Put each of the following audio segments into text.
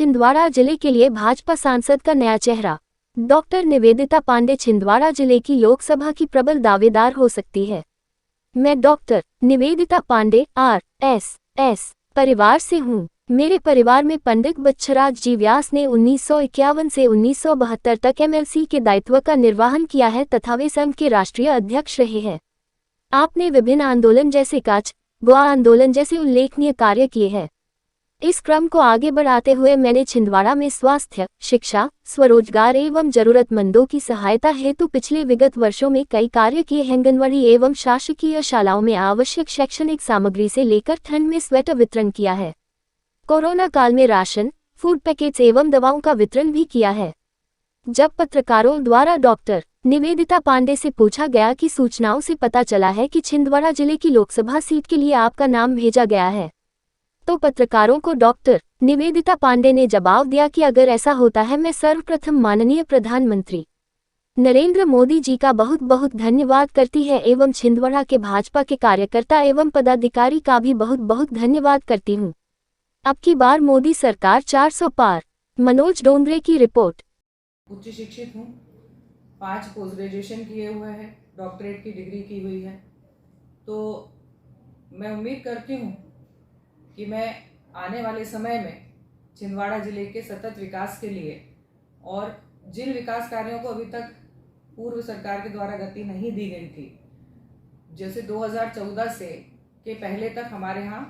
छिंदवाड़ा जिले के लिए भाजपा सांसद का नया चेहरा। डॉक्टर निवेदिता पांडे छिंदवाड़ा जिले की लोकसभा की प्रबल दावेदार हो सकती है। मैं डॉक्टर निवेदिता पांडे RSS परिवार से हूँ। मेरे परिवार में पंडित बच्छराज जी व्यास ने 1951 से 1972 तक MLC के दायित्व का निर्वहन किया है तथा वे संघ के राष्ट्रीय अध्यक्ष रहे हैं। आपने विभिन्न आंदोलन जैसे कच्छ गोवा आंदोलन जैसे उल्लेखनीय कार्य किए हैं। इस क्रम को आगे बढ़ाते हुए मैंने छिंदवाड़ा में स्वास्थ्य, शिक्षा, स्वरोजगार एवं जरूरतमंदों की सहायता हेतु पिछले विगत वर्षों में कई कार्य किए हैं। आंगनवाड़ी एवं शासकीय शालाओं में आवश्यक शैक्षणिक सामग्री से लेकर ठंड में स्वेटर वितरण किया है। कोरोना काल में राशन, फूड पैकेट्स एवं दवाओं का वितरण भी किया है। जब पत्रकारों द्वारा डॉक्टर निवेदिता पांडे से पूछा गया कि सूचनाओं से पता चला है कि छिंदवाड़ा जिले की लोकसभा सीट के लिए आपका नाम भेजा गया है, तो पत्रकारों को डॉक्टर निवेदिता पांडे ने जवाब दिया कि अगर ऐसा होता है मैं सर्वप्रथम माननीय प्रधानमंत्री नरेंद्र मोदी जी का बहुत बहुत धन्यवाद करती है एवं छिंदवाड़ा के भाजपा के कार्यकर्ता एवं पदाधिकारी का भी बहुत बहुत धन्यवाद करती हूँ। अब की बार मोदी सरकार 400 पार। मनोज डोंगरे की रिपोर्ट। उच्च शिक्षित हूँ, 5 पोस्ट ग्रेजुएशन किए हुए हैं, डॉक्टरेट की डिग्री की हुई है। तो मैं उम्मीद करती हूँ कि मैं आने वाले समय में छिंदवाड़ा जिले के सतत विकास के लिए और जिन विकास कार्यों को अभी तक पूर्व सरकार के द्वारा गति नहीं दी गई थी, जैसे 2014 से के पहले तक हमारे यहाँ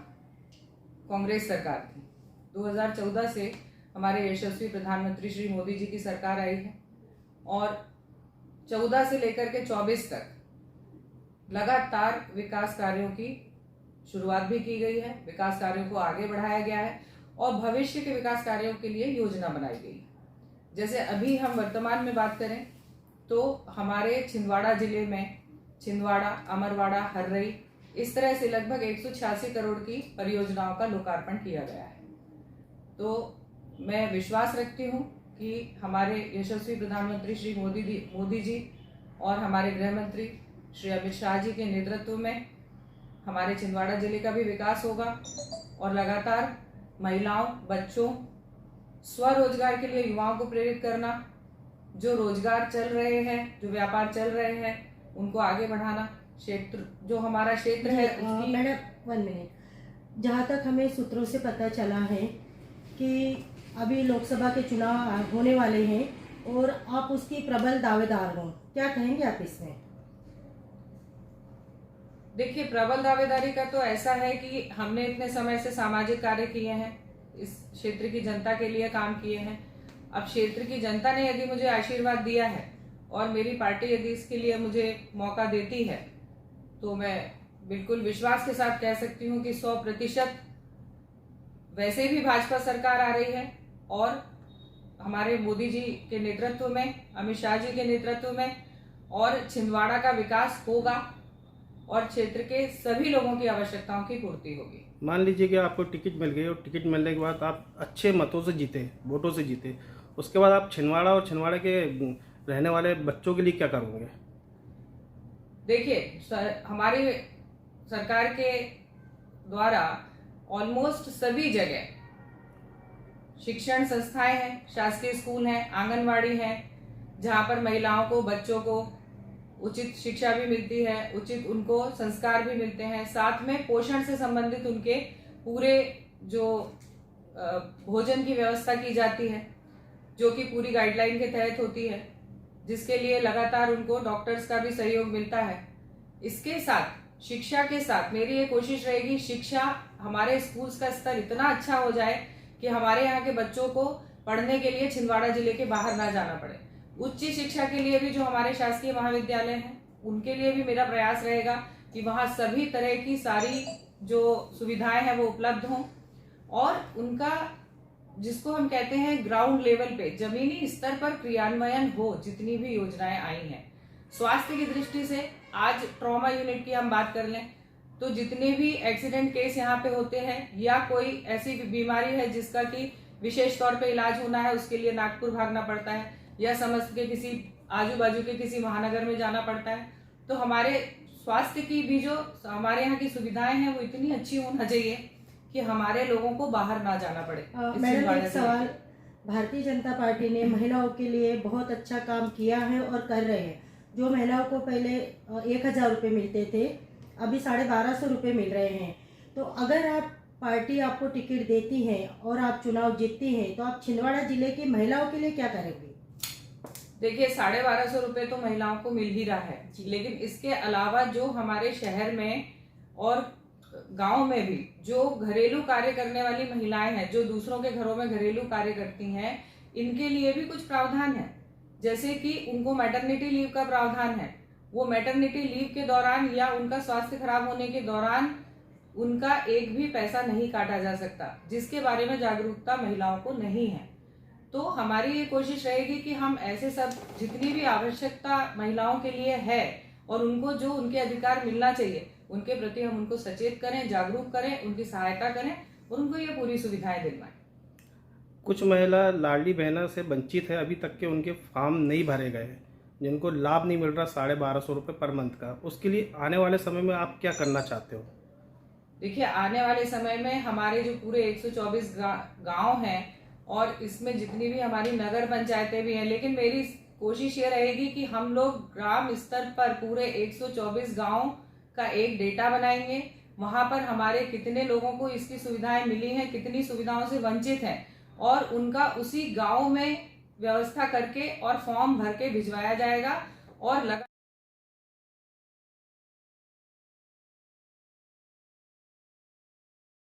कांग्रेस सरकार थी, 2014 से हमारे यशस्वी प्रधानमंत्री श्री मोदी जी की सरकार आई है और 14 से लेकर के 24 तक लगातार विकास कार्यों की शुरुआत भी की गई है, विकास कार्यों को आगे बढ़ाया गया है और भविष्य के विकास कार्यों के लिए योजना बनाई गई है। जैसे अभी हम वर्तमान में बात करें तो हमारे छिंदवाड़ा जिले में छिंदवाड़ा, अमरवाड़ा, हर्रई इस तरह से लगभग 186 करोड़ की परियोजनाओं का लोकार्पण किया गया है। तो मैं विश्वास रखती हूँ कि हमारे यशस्वी प्रधानमंत्री श्री मोदी जी और हमारे गृह मंत्री श्री अमित शाह जी के नेतृत्व में हमारे छिंदवाड़ा जिले का भी विकास होगा और लगातार महिलाओं, बच्चों, स्वरोजगार के लिए युवाओं को प्रेरित करना, जो रोजगार चल रहे हैं, जो व्यापार चल रहे हैं, उनको आगे बढ़ाना, क्षेत्र जो हमारा क्षेत्र है उसकी। मैडम 1 मिनट, जहाँ तक हमें सूत्रों से पता चला है कि अभी लोकसभा के चुनाव होने वाले हैं और आप उसकी प्रबल दावेदार हो, क्या कहेंगे आप इसमें? देखिए, प्रबल दावेदारी का तो ऐसा है कि हमने इतने समय से सामाजिक कार्य किए हैं, इस क्षेत्र की जनता के लिए काम किए हैं। अब क्षेत्र की जनता ने यदि मुझे आशीर्वाद दिया है और मेरी पार्टी यदि इसके लिए मुझे मौका देती है तो मैं बिल्कुल विश्वास के साथ कह सकती हूँ कि 100% वैसे भी भाजपा सरकार आ रही है और हमारे मोदी जी के नेतृत्व में, अमित शाह जी के नेतृत्व में और छिंदवाड़ा का विकास होगा और क्षेत्र के सभी लोगों की आवश्यकताओं की पूर्ति होगी। मान लीजिए कि आपको टिकट मिल गई और टिकट मिलने के बाद आप अच्छे मतों से जीते, वोटों से जीते, उसके बाद आप छिंदवाड़ा और छिंदवाड़ा के रहने वाले बच्चों के लिए क्या करोगे? देखिए, हमारी सरकार के द्वारा ऑलमोस्ट सभी जगह शिक्षण संस्थाएं हैं, शासकीय स्कूल हैं, आंगनवाड़ी हैं, जहाँ पर महिलाओं को, बच्चों को उचित शिक्षा भी मिलती है, उचित उनको संस्कार भी मिलते हैं, साथ में पोषण से संबंधित उनके पूरे जो भोजन की व्यवस्था की जाती है, जो कि पूरी गाइडलाइन के तहत होती है, जिसके लिए लगातार उनको डॉक्टर्स का भी सहयोग मिलता है। इसके साथ शिक्षा के साथ मेरी ये कोशिश रहेगी, शिक्षा हमारे स्कूल्स का स्तर इतना अच्छा हो जाए कि हमारे यहाँ के बच्चों को पढ़ने के लिए छिंदवाड़ा जिले के बाहर ना जाना पड़े। उच्च शिक्षा के लिए भी जो हमारे शासकीय महाविद्यालय हैं उनके लिए भी मेरा प्रयास रहेगा कि वहाँ सभी तरह की सारी जो सुविधाएं हैं वो उपलब्ध हों और उनका, जिसको हम कहते हैं ग्राउंड लेवल पे, जमीनी स्तर पर क्रियान्वयन हो जितनी भी योजनाएं आई हैं। स्वास्थ्य की दृष्टि से आज ट्रॉमा यूनिट की हम बात कर लें तो जितने भी एक्सीडेंट केस यहाँ पे होते हैं या कोई ऐसी बीमारी है जिसका कि विशेष तौर पे इलाज होना है, उसके लिए नागपुर भागना पड़ता है या समस्त के किसी आजू बाजू के किसी महानगर में जाना पड़ता है, तो हमारे स्वास्थ्य की भी जो हमारे यहाँ की सुविधाएं हैं वो इतनी अच्छी होना चाहिए कि हमारे लोगों को बाहर ना जाना पड़े। इस मैडम छिंदवाड़ा एक जिले सवाल, के। भारतीय जनता पार्टी ने महिलाओं के लिए बहुत अच्छा काम किया है और कर रहे हैं। जो महिलाओं को पहले 1,000 रुपये मिलते थे, अभी 1,250 रुपये मिल रहे हैं। तो अगर आप पार्टी आपको टिकट देती है और आप चुनाव जीतती हैं तो आप छिंदवाड़ा जिले की महिलाओं के लिए क्या करेंगे? देखिए 1,250 रुपये तो महिलाओं को मिल ही रहा है, लेकिन इसके अलावा जो हमारे शहर में और गांव में भी जो घरेलू कार्य करने वाली महिलाएं हैं, जो दूसरों के घरों में घरेलू कार्य करती हैं, इनके लिए भी कुछ प्रावधान है। जैसे कि उनको मैटरनिटी लीव का प्रावधान है। वो मैटरनिटी लीव के दौरान या उनका स्वास्थ्य खराब होने के दौरान उनका एक भी पैसा नहीं काटा जा सकता, जिसके बारे में जागरूकता महिलाओं को नहीं है। तो हमारी ये कोशिश रहेगी कि हम ऐसे सब जितनी भी आवश्यकता महिलाओं के लिए है और उनको जो उनके अधिकार मिलना चाहिए उनके प्रति हम उनको सचेत करें, जागरूक करें, उनकी सहायता करें और उनको ये पूरी सुविधाएं दिलवाएं। कुछ महिला लाडली बहना से वंचित है, अभी तक के उनके फॉर्म नहीं भरे गए, जिनको लाभ नहीं मिल रहा 1,250 रुपये पर मंथ का। उसके लिए आने वाले समय में आप क्या करना चाहते हो? देखिए आने वाले समय में हमारे जो पूरे 124 गांव हैं और इसमें जितनी भी हमारी नगर पंचायतें भी हैं, लेकिन मेरी कोशिश ये रहेगी कि हम लोग ग्राम स्तर पर पूरे 124 गांव का एक डेटा बनाएंगे। वहां पर हमारे कितने लोगों को इसकी सुविधाएं मिली हैं, कितनी सुविधाओं से वंचित हैं, और उनका उसी गांव में व्यवस्था करके और फॉर्म भर के भिजवाया जाएगा और